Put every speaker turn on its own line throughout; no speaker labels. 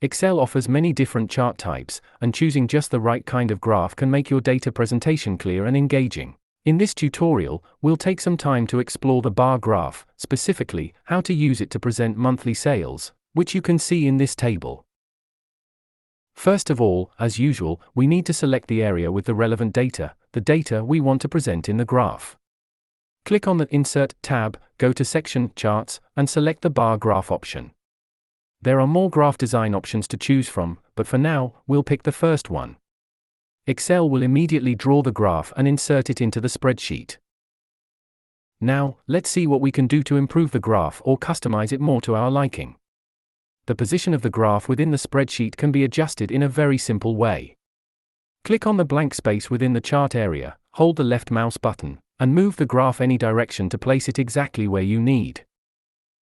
Excel offers many different chart types, and choosing just the right kind of graph can make your data presentation clear and engaging. In this tutorial, we'll take some time to explore the bar graph, specifically, how to use it to present monthly sales, which you can see in this table. First of all, as usual, we need to select the area with the relevant data, the data we want to present in the graph. Click on the Insert tab, go to Section Charts, and select the bar graph option. There are more graph design options to choose from, but for now, we'll pick the first one. Excel will immediately draw the graph and insert it into the spreadsheet. Now, let's see what we can do to improve the graph or customize it more to our liking. The position of the graph within the spreadsheet can be adjusted in a very simple way. Click on the blank space within the chart area, hold the left mouse button, and move the graph any direction to place it exactly where you need.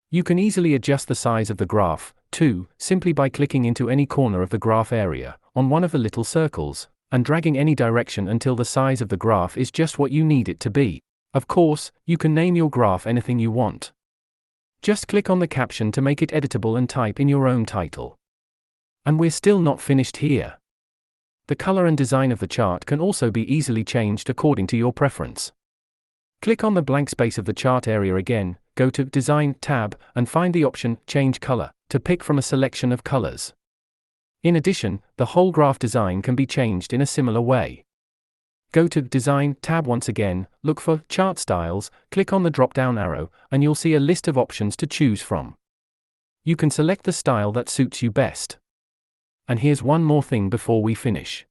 You can easily adjust the size of the graph, too, simply by clicking into any corner of the graph area, on one of the little circles, and dragging any direction until the size of the graph is just what you need it to be. Of course, you can name your graph anything you want. Just click on the caption to make it editable and type in your own title. And we're still not finished here. The color and design of the chart can also be easily changed according to your preference. Click on the blank space of the chart area again, go to Design tab, and find the option Change Color to pick from a selection of colors. In addition, the whole graph design can be changed in a similar way. Go to Design tab once again, look for Chart Styles, click on the drop-down arrow, and you'll see a list of options to choose from. You can select the style that suits you best. And here's one more thing before we finish.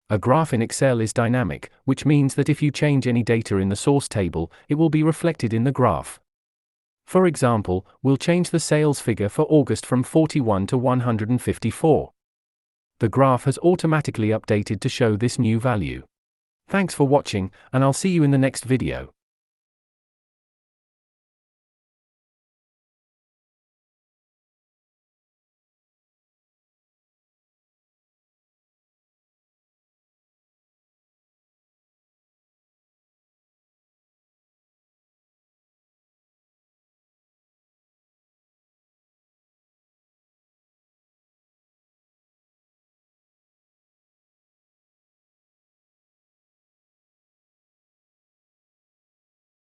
A graph in Excel is dynamic, which means that if you change any data in the source table, it will be reflected in the graph. For example, we'll change the sales figure for August from 41 to 154. The graph has automatically updated to show this new value. Thanks for watching, and I'll see you in the next video.